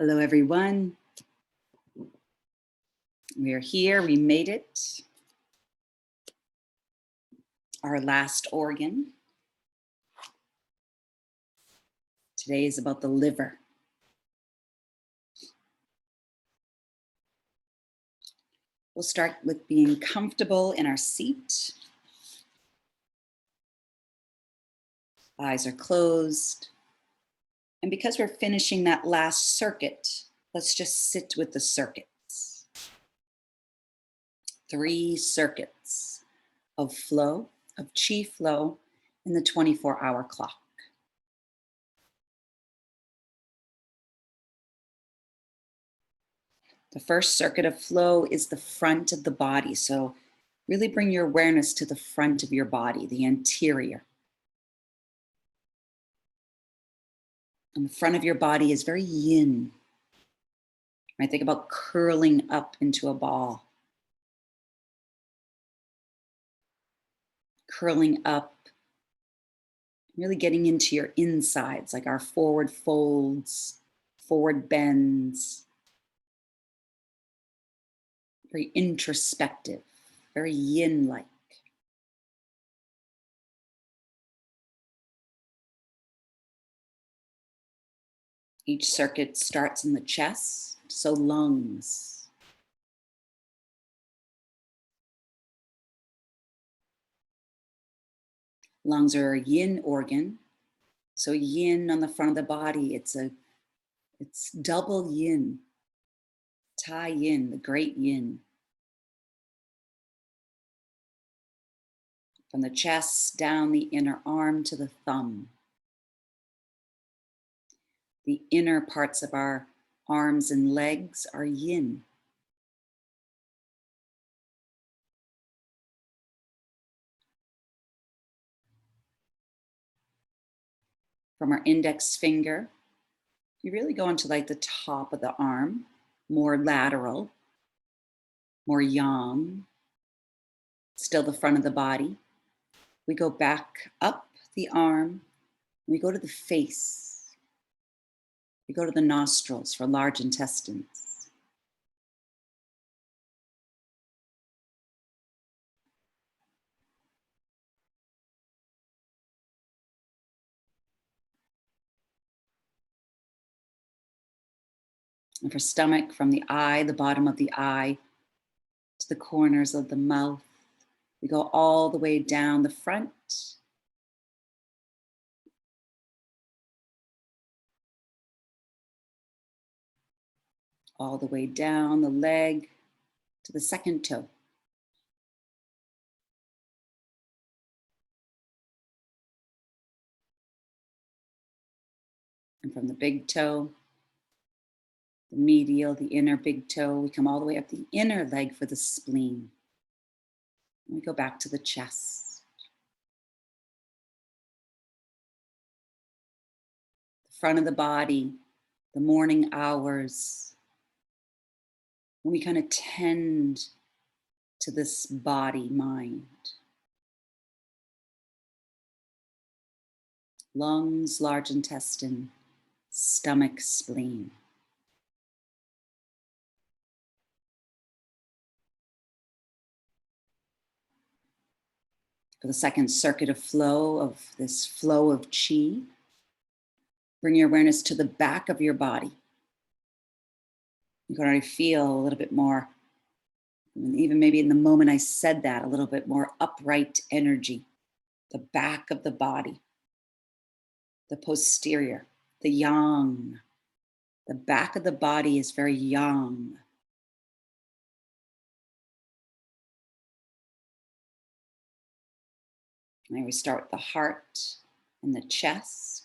Hello, everyone. We are here. We made it. Our last organ. Today is about the liver. We'll start with being comfortable in our seat. Eyes are closed. And because we're finishing that last circuit, let's just sit with the circuits. 3 circuits of flow, of chi flow in the 24-hour clock. The first circuit of flow is the front of the body. So really bring your awareness to the front of your body, the anterior. And the front of your body is very yin. Right? Think about curling up into a ball. Curling up, really getting into your insides, like our forward folds, forward bends. Very introspective, very yin-like. Each circuit starts in the chest, so lungs. Lungs are a yin organ. So yin on the front of the body, it's double yin. Tai yin, the great yin. From the chest down the inner arm to the thumb. The inner parts of our arms and legs are yin. From our index finger, you really go into like the top of the arm, more lateral, more yang, still the front of the body. We go back up the arm, we go to the face. We go to the nostrils for large intestines. And for stomach, from the eye, the bottom of the eye, to the corners of the mouth. We go all the way down the front. All the way down the leg to the second toe. And from the big toe, the medial, the inner big toe, we come all the way up the inner leg for the spleen. And we go back to the chest. The front of the body, the morning hours, when we kind of tend to this body, mind. Lungs, large intestine, stomach, spleen. For the second circuit of flow, of this flow of chi, bring your awareness to the back of your body. You can already feel a little bit more, even maybe in the moment I said that, a little bit more upright energy. The back of the body, the posterior, the yang. The back of the body is very yang. And we start with the heart and the chest.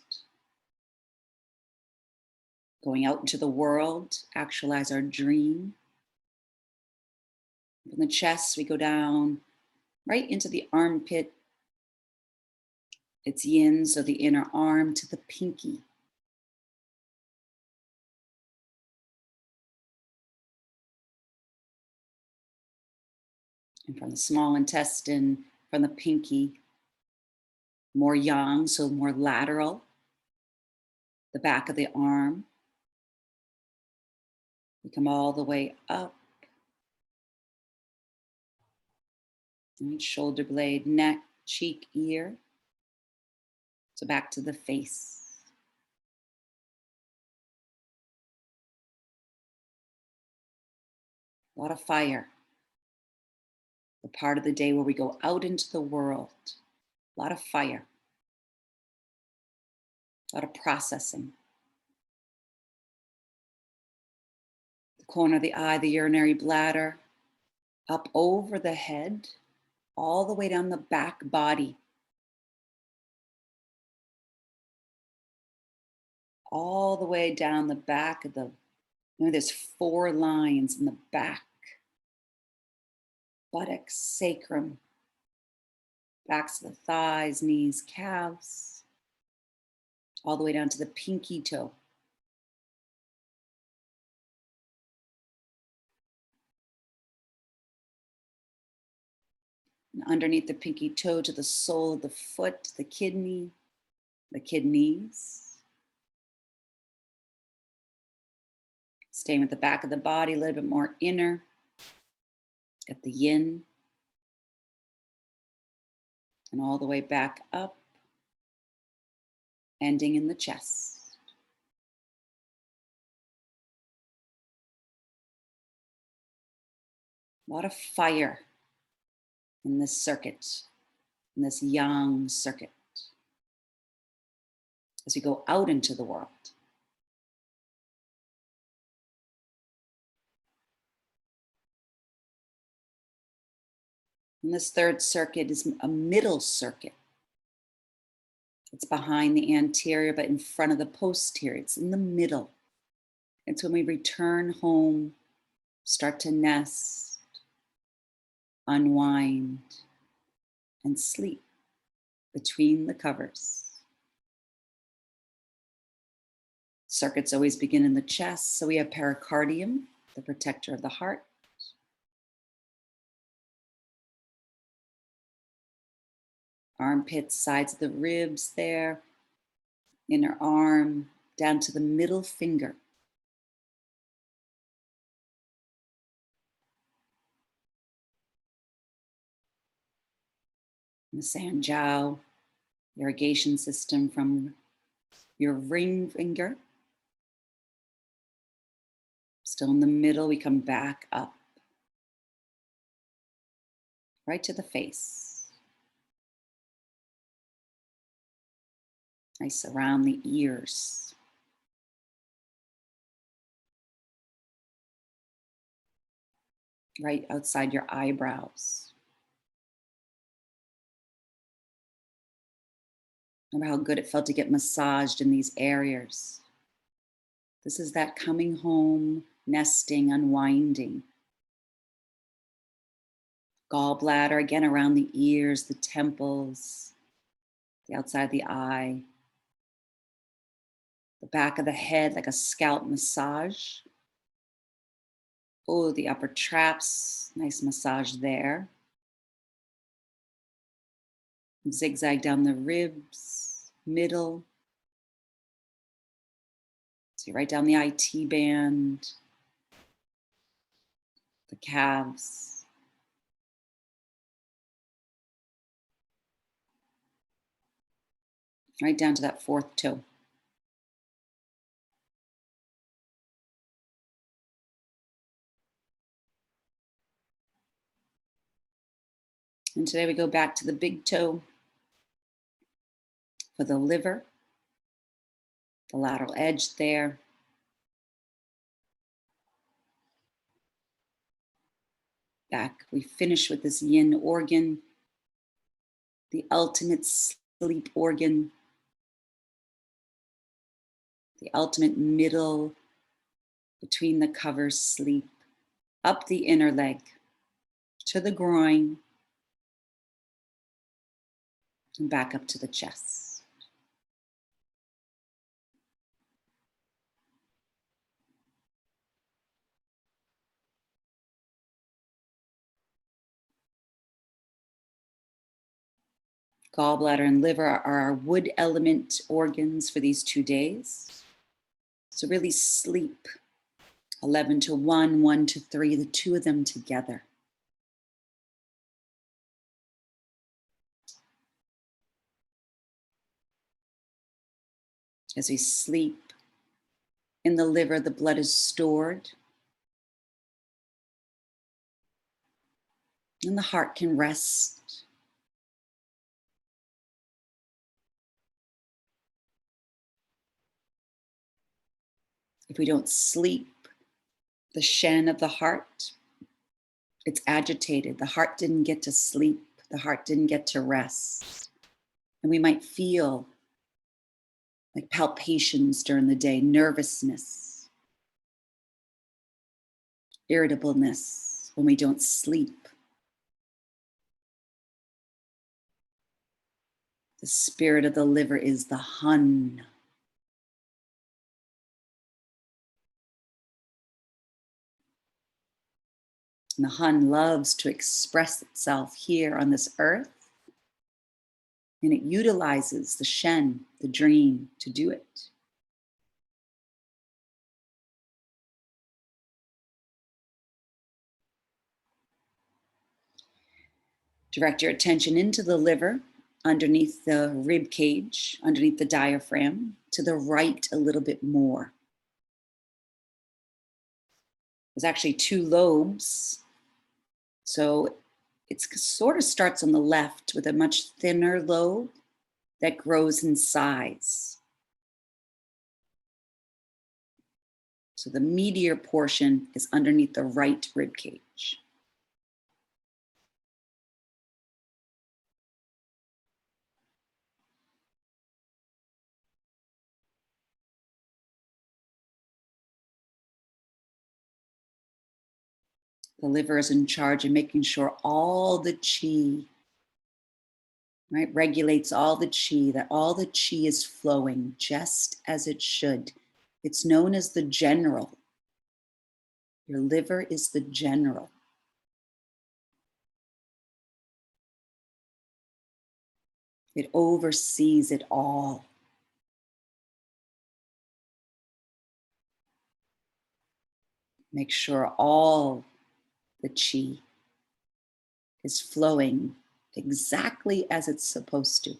Going out into the world, actualize our dream. From the chest, we go down right into the armpit. It's yin, so the inner arm to the pinky. And from the small intestine, from the pinky, more yang, so more lateral. The back of the arm. We come all the way up. Right, shoulder blade, neck, cheek, ear. So back to the face. A lot of fire. The part of the day where we go out into the world. A lot of fire. A lot of processing. The corner of the eye, the urinary bladder, up over the head, all the way down the back body. All the way down the back of the, there's 4 lines in the back. Buttocks, sacrum, backs of the thighs, knees, calves, all the way down to the pinky toe. And underneath the pinky toe to the sole of the foot, the kidney, the kidneys. Staying with the back of the body, a little bit more inner. At the yin. And all the way back up, ending in the chest. A lot of fire in this circuit, in this yang circuit, as we go out into the world. And this third circuit is a middle circuit. It's behind the anterior, but in front of the posterior. It's in the middle. It's when we return home, start to nest, unwind, and sleep between the covers. Circuits always begin in the chest. So we have pericardium, the protector of the heart. Armpits, sides of the ribs there, inner arm, down to the middle finger. And the San Jiao irrigation system from your ring finger. Still in the middle, we come back up, right to the face. Nice around the ears. Right outside your eyebrows. Remember how good it felt to get massaged in these areas. This is that coming home, nesting, unwinding. Gallbladder, again around the ears, the temples, the outside of the eye. The back of the head, like a scalp massage. Oh, the upper traps, nice massage there. Zigzag down the ribs, middle. So right down the IT band, the calves. Right down to that 4th toe. And today we go back to the big toe for the liver, the lateral edge there. Back, we finish with this yin organ, the ultimate sleep organ, the ultimate middle between the covers sleep, up the inner leg to the groin, and back up to the chest. Gallbladder and liver are our wood element organs for these 2 days. So really sleep, 11 to 1, 1 to 3, the two of them together. As we sleep in the liver, the blood is stored, and the heart can rest. If we don't sleep, the shen of the heart, it's agitated. The heart didn't get to sleep. The heart didn't get to rest. And we might feel like palpitations during the day, nervousness, irritableness when we don't sleep. The spirit of the liver is the hun. And the hun loves to express itself here on this earth. And it utilizes the shen, the dream, to do it. Direct your attention into the liver, underneath the rib cage, underneath the diaphragm, to the right a little bit more. There's actually two lobes. So it sort of starts on the left with a much thinner lobe that grows in size. So the meatier portion is underneath the right rib cage. The liver is in charge of making sure all the qi, right, regulates all the qi, that all the qi is flowing just as it should. It's known as the general. Your liver is the general. It oversees it all. Make sure all the qi is flowing exactly as it's supposed to.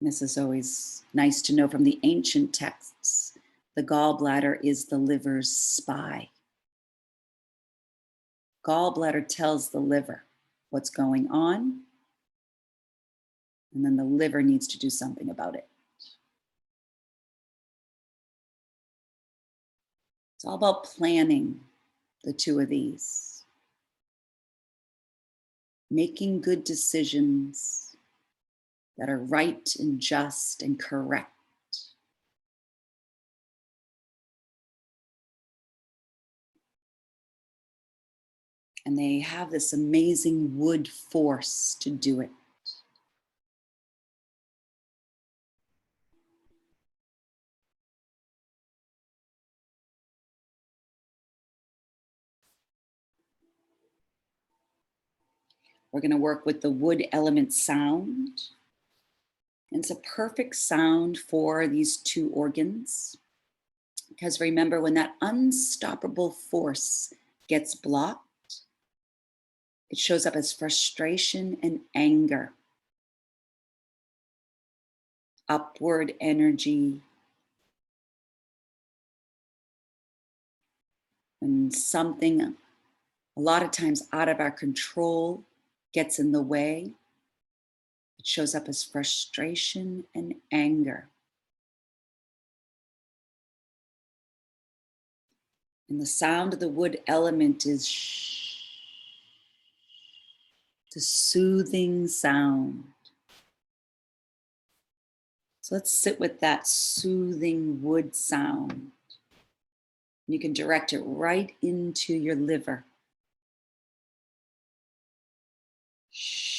This is always nice to know from the ancient texts. The gallbladder is the liver's spy. Gallbladder tells the liver what's going on, and then the liver needs to do something about it. It's all about planning the two of these, making good decisions that are right and just and correct. And they have this amazing wood force to do it. We're going to work with the wood element sound. And it's a perfect sound for these two organs. Because remember, when that unstoppable force gets blocked, it shows up as frustration and anger, upward energy. When something, a lot of times out of our control, gets in the way, it shows up as frustration and anger. And the sound of the wood element is shh, the soothing sound. So let's sit with that soothing wood sound. You can direct it right into your liver. Shh.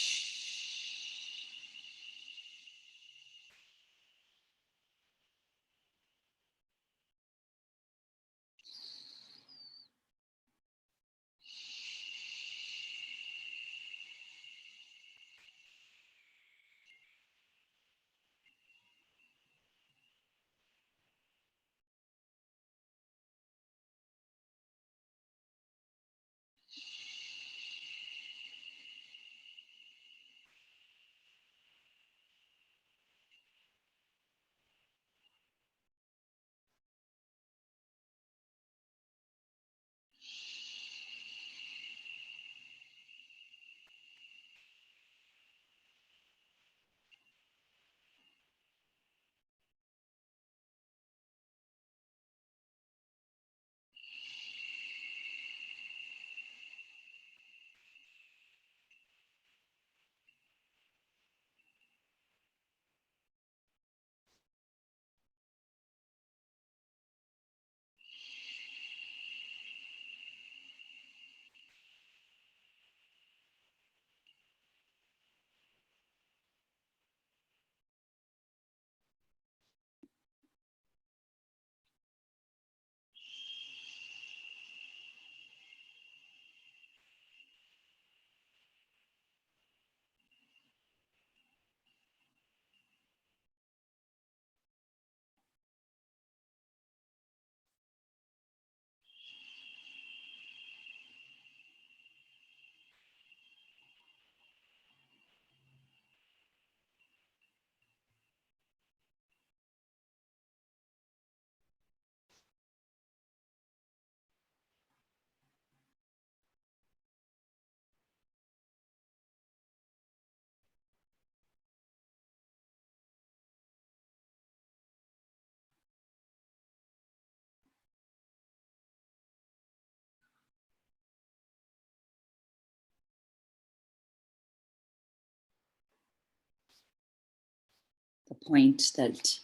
a point that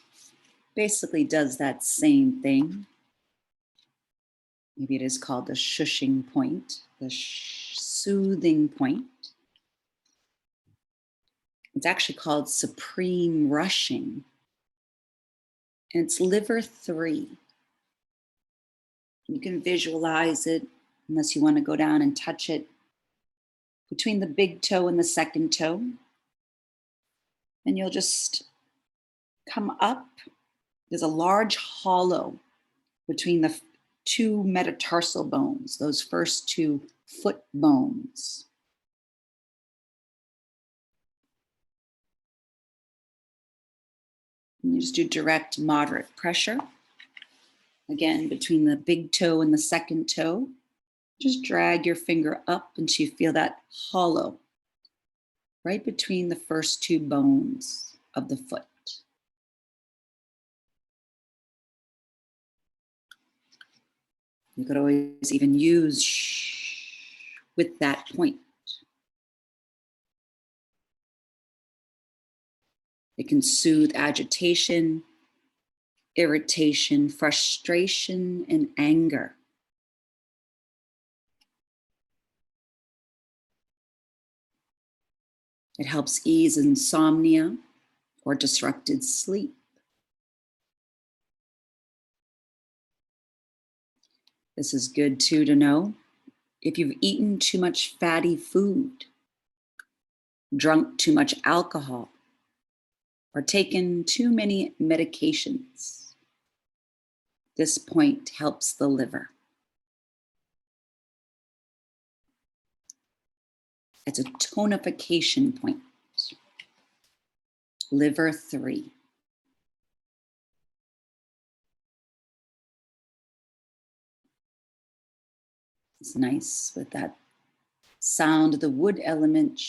basically does that same thing. Maybe it is called the shushing point, the soothing point. It's actually called supreme rushing. And it's liver 3. You can visualize it, unless you want to go down and touch it, between the big toe and the second toe. And you'll just come up. There's a large hollow between the 2 metatarsal bones, those first 2 foot bones. And you just do direct, moderate pressure. Again, between the big toe and the second toe. Just drag your finger up until you feel that hollow right between the first 2 bones of the foot. You could always even use with that point. It can soothe agitation, irritation, frustration, and anger. It helps ease insomnia or disrupted sleep. This is good too to know if you've eaten too much fatty food, drunk too much alcohol, or taken too many medications. This point helps the liver. It's a tonification point. Liver 3. It's nice with that sound of the wood element.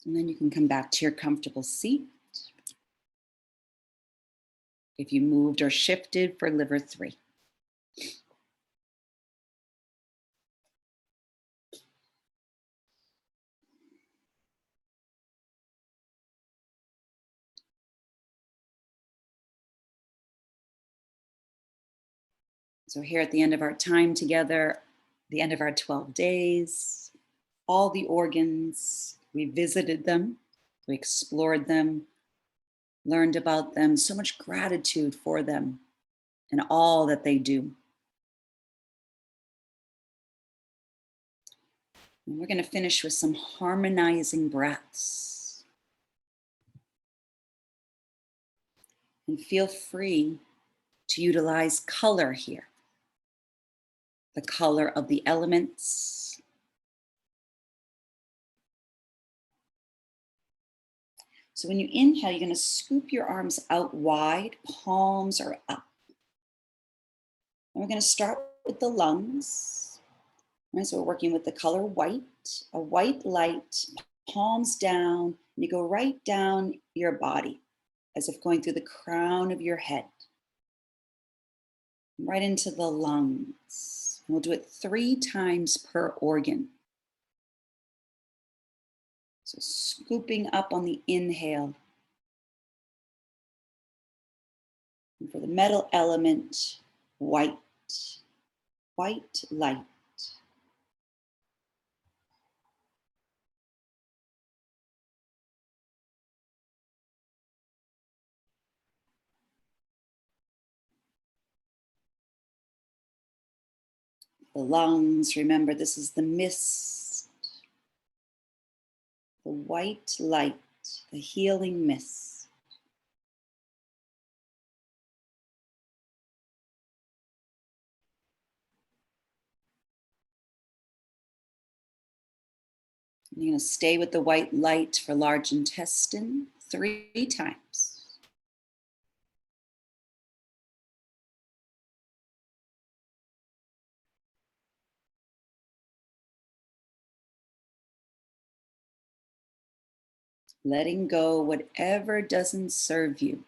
And then you can come back to your comfortable seat. If you moved or shifted for liver 3. So here at the end of our time together, the end of our 12 days, all the organs, we visited them, we explored them, learned about them, so much gratitude for them and all that they do. And we're going to finish with some harmonizing breaths. And feel free to utilize color here. The color of the elements. So when you inhale, you're going to scoop your arms out wide, palms are up. And we're going to start with the lungs. Right, so we're working with the color white, a white light, palms down, and you go right down your body as if going through the crown of your head, right into the lungs. And we'll do it 3 times per organ. So scooping up on the inhale. And for the metal element, white, white light. The lungs, remember this is the mist, the white light, the healing mist. And you're going to stay with the white light for large intestine 3 times. letting go whatever doesn't serve you.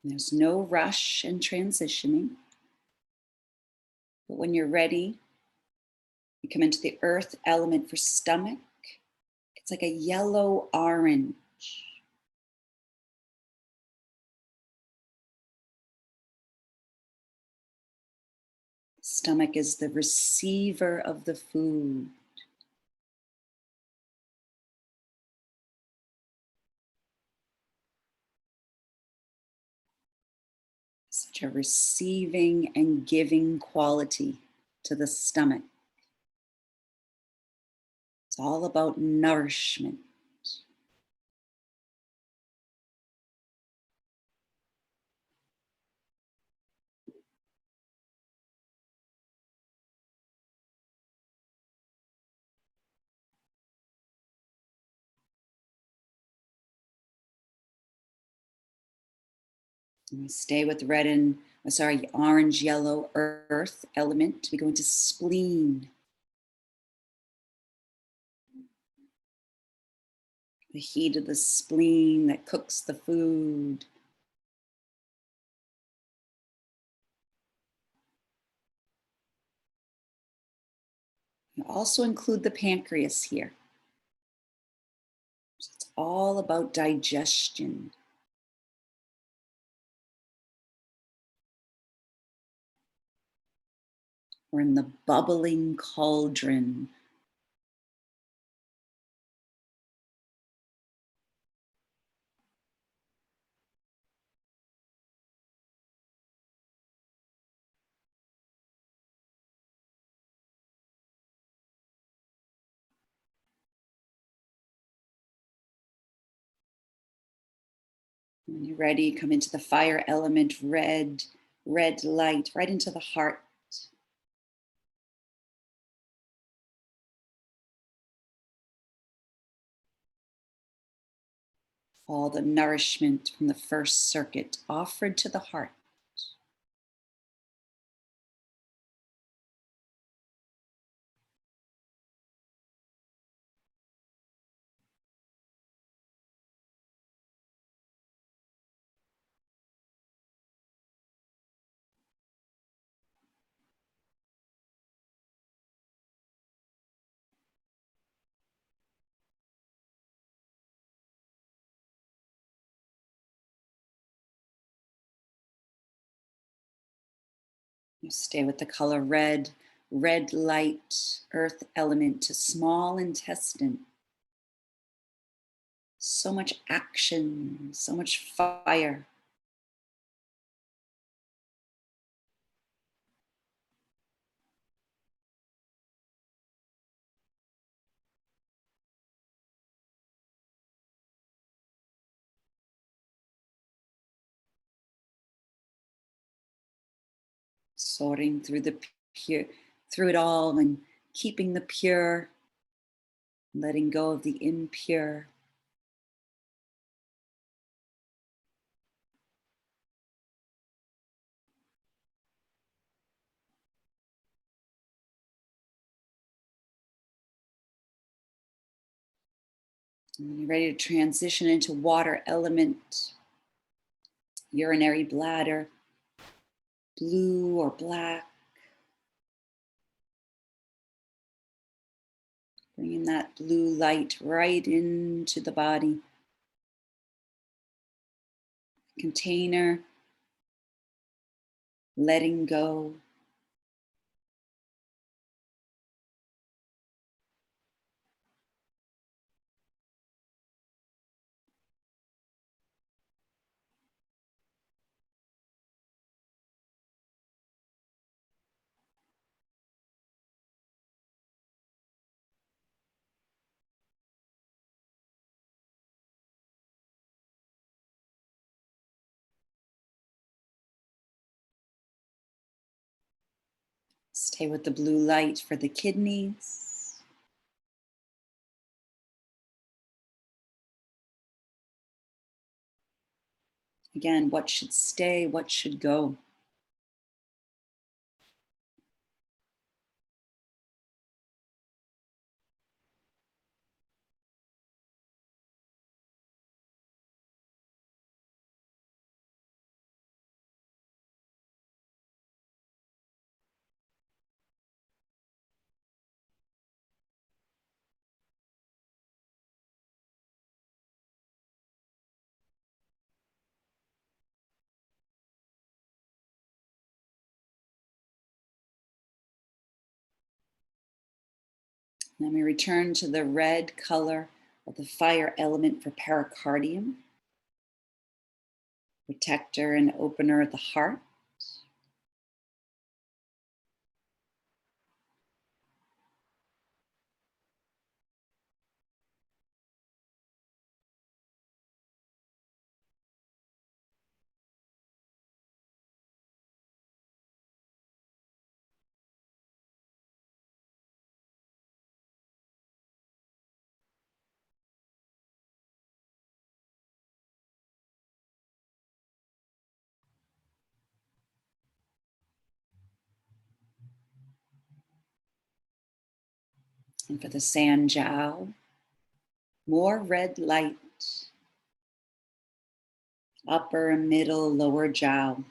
There's no rush in transitioning, but when you're ready, you come into the earth element for stomach. It's like a yellow orange. Stomach is the receiver of the food. Such a receiving and giving quality to the stomach. It's all about nourishment. And we stay with orange, yellow earth element. We go into spleen. The heat of the spleen that cooks the food. We also include the pancreas here. So it's all about digestion. We're in the bubbling cauldron. When you're ready, come into the fire element, red light, right into the heart. All the nourishment from the first circuit offered to the heart. You stay with the color red light, earth element to small intestine. So much action, so much fire. Sorting through the pure, through it all and keeping the pure, letting go of the impure. And when you're ready to transition into water element, urinary bladder, blue or black. Bringing that blue light right into the body. Container, letting go. Stay with the blue light for the kidneys. Again, what should stay, what should go? Then we return to the red color of the fire element for pericardium, protector and opener of the heart. And for the San Jiao, more red light, upper and middle, lower jiao.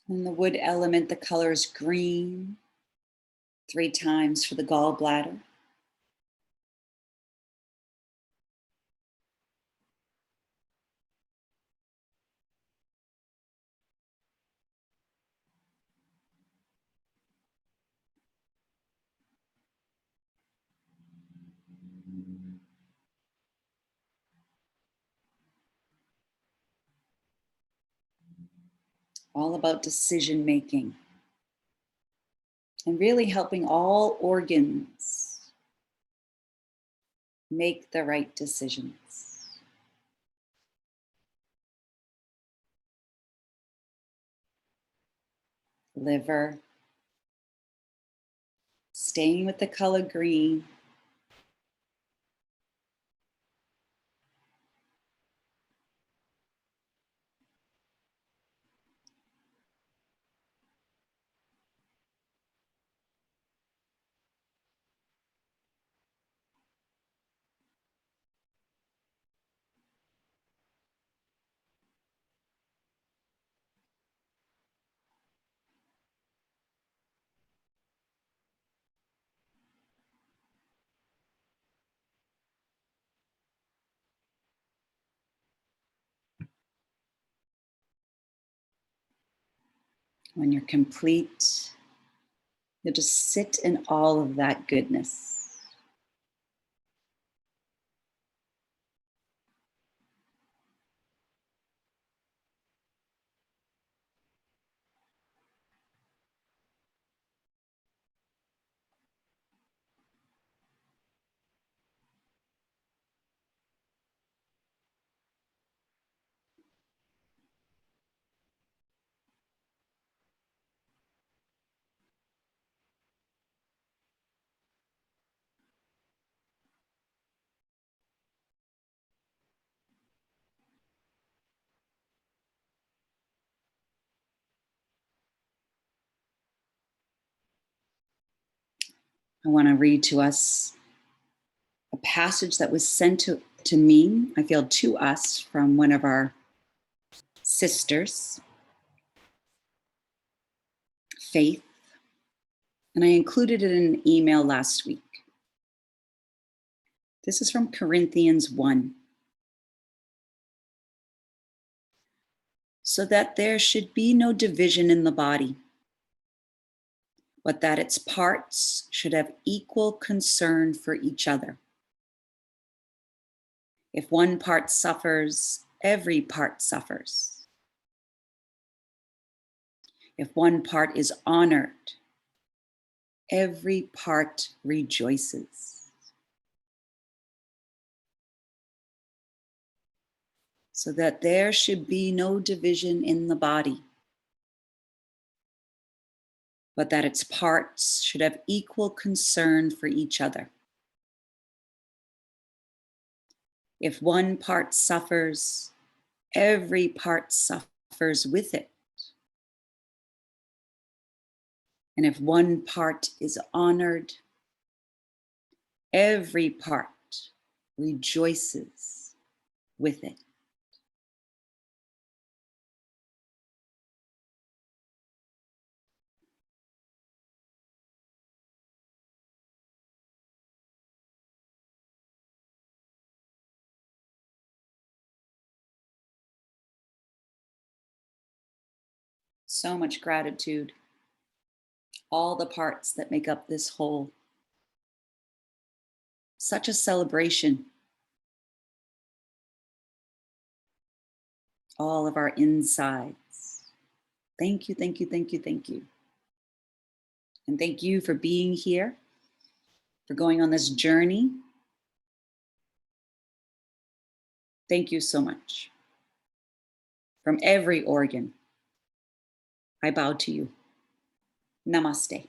And the wood element, the color is green, 3 times for the gallbladder. All about decision making and really helping all organs make the right decisions. Liver, staying with the color green. When you're complete, you'll just sit in all of that goodness. I want to read to us a passage that was sent to me, I feel to us, from one of our sisters, Faith, and I included it in an email last week. This is from Corinthians 1. so that there should be no division in the body, but that its parts should have equal concern for each other. If one part suffers, every part suffers. If one part is honored, every part rejoices. So that there should be no division in the body, but that its parts should have equal concern for each other. If one part suffers, every part suffers with it. And if one part is honored, every part rejoices with it. So much gratitude. All the parts that make up this whole. Such a celebration. All of our insides. Thank you, thank you, thank you, thank you. And thank you for being here, for going on this journey. Thank you so much. From every organ, I bow to you. Namaste.